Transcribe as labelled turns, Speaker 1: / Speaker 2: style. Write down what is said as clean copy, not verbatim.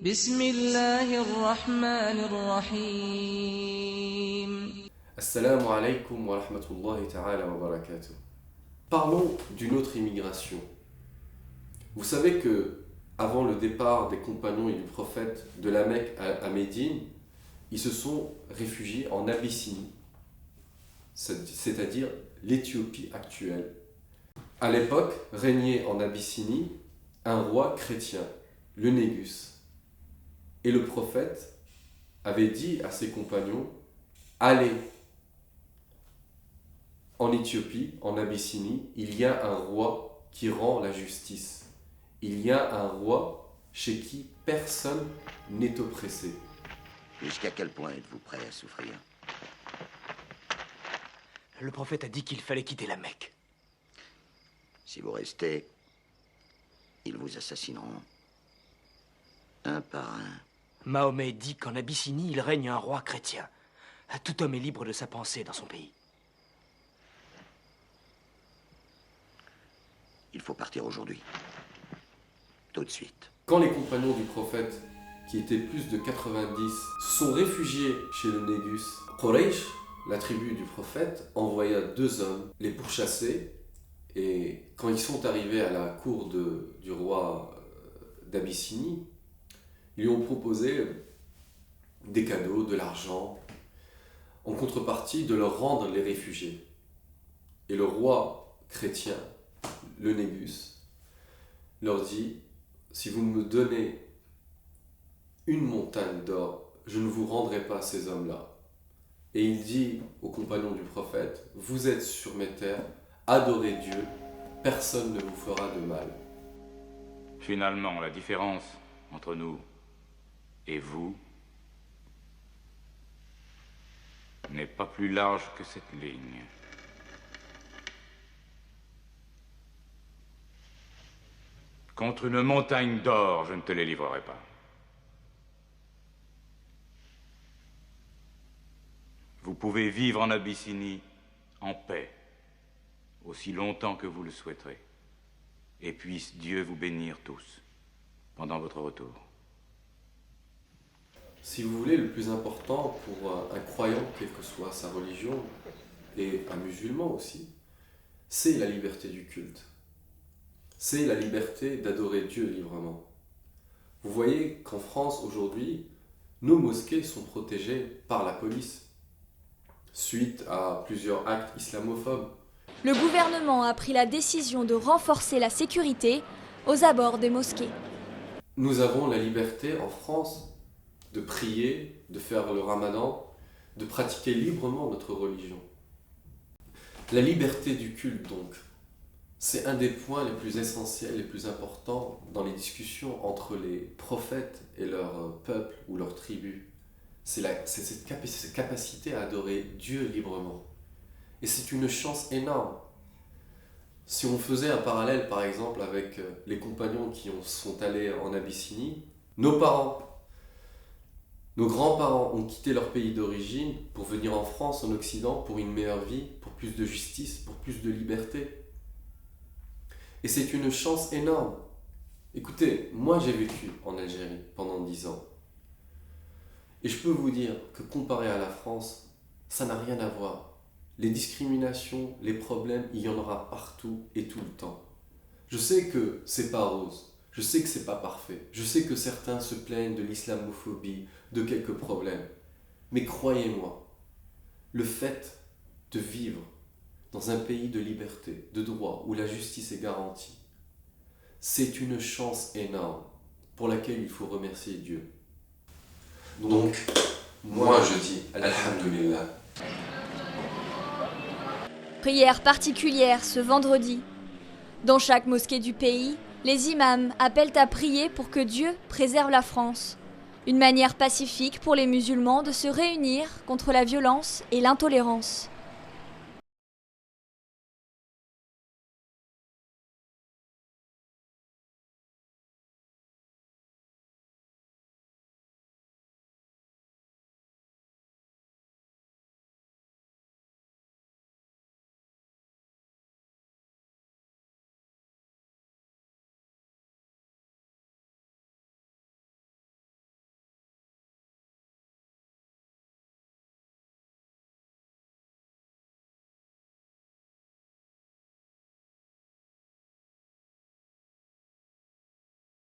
Speaker 1: بسم الله الرحمن الرحيم.
Speaker 2: Assalamu alaikum wa rahmatullahi ta'ala wa barakatuh. Parlons d'une autre immigration. Vous savez que, avant le départ des compagnons et du prophète de la Mecque à Médine, ils se sont réfugiés en Abyssinie, c'est-à-dire l'Éthiopie actuelle. À l'époque, régnait en Abyssinie un roi chrétien, le Négus. Et le prophète avait dit à ses compagnons, allez en Éthiopie, en Abyssinie, il y a un roi qui rend la justice. Il y a un roi chez qui personne n'est oppressé.
Speaker 3: Jusqu'à quel point êtes-vous prêt à souffrir?
Speaker 4: Le prophète a dit qu'il fallait quitter la Mecque.
Speaker 3: Si vous restez, ils vous assassineront. Un par un.
Speaker 4: Mahomet dit qu'en Abyssinie, il règne un roi chrétien. Tout homme est libre de sa pensée dans son pays.
Speaker 3: Il faut partir aujourd'hui. Tout de suite.
Speaker 2: Quand les compagnons du prophète, qui étaient plus de 90, sont réfugiés chez le Négus, Quraysh, la tribu du prophète, envoya 2 hommes les pourchasser. Et quand ils sont arrivés à la cour du roi d'Abyssinie, ils lui ont proposé des cadeaux, de l'argent, en contrepartie de leur rendre les réfugiés. Et le roi chrétien, le Négus, leur dit, si vous me donnez une montagne d'or, je ne vous rendrai pas ces hommes-là. Et il dit aux compagnons du prophète, vous êtes sur mes terres, adorez Dieu, personne ne vous fera de mal.
Speaker 5: Finalement, la différence entre nous et vous n'est pas plus large que cette ligne. Contre une montagne d'or, je ne te les livrerai pas. Vous pouvez vivre en Abyssinie en paix, aussi longtemps que vous le souhaiterez. Et puisse Dieu vous bénir tous pendant votre retour.
Speaker 2: Si vous voulez, le plus important pour un croyant, quelle que soit sa religion, et un musulman aussi, c'est la liberté du culte. C'est la liberté d'adorer Dieu librement. Vous voyez qu'en France, aujourd'hui, nos mosquées sont protégées par la police, suite à plusieurs actes islamophobes.
Speaker 6: Le gouvernement a pris la décision de renforcer la sécurité aux abords des mosquées.
Speaker 2: Nous avons la liberté en France de prier, de faire le ramadan, de pratiquer librement notre religion. La liberté du culte, donc, c'est un des points les plus essentiels, les plus importants dans les discussions entre les prophètes et leur peuple ou leur tribu. C'est cette capacité à adorer Dieu librement. Et c'est une chance énorme. Si on faisait un parallèle, par exemple, avec les compagnons qui sont allés en Abyssinie, nos parents, nos grands-parents ont quitté leur pays d'origine pour venir en France, en Occident, pour une meilleure vie, pour plus de justice, pour plus de liberté. Et c'est une chance énorme. Écoutez, moi j'ai vécu en Algérie pendant 10 ans. Et je peux vous dire que comparé à la France, ça n'a rien à voir. Les discriminations, les problèmes, il y en aura partout et tout le temps. Je sais que c'est pas rose. Je sais que c'est pas parfait. Je sais que certains se plaignent de l'islamophobie, de quelques problèmes. Mais croyez-moi, le fait de vivre dans un pays de liberté, de droit, où la justice est garantie, c'est une chance énorme pour laquelle il faut remercier Dieu. Donc, moi je dis Alhamdulillah.
Speaker 6: Prière particulière ce vendredi. Dans chaque mosquée du pays, les imams appellent à prier pour que Dieu préserve la France. Une manière pacifique pour les musulmans de se réunir contre la violence et l'intolérance.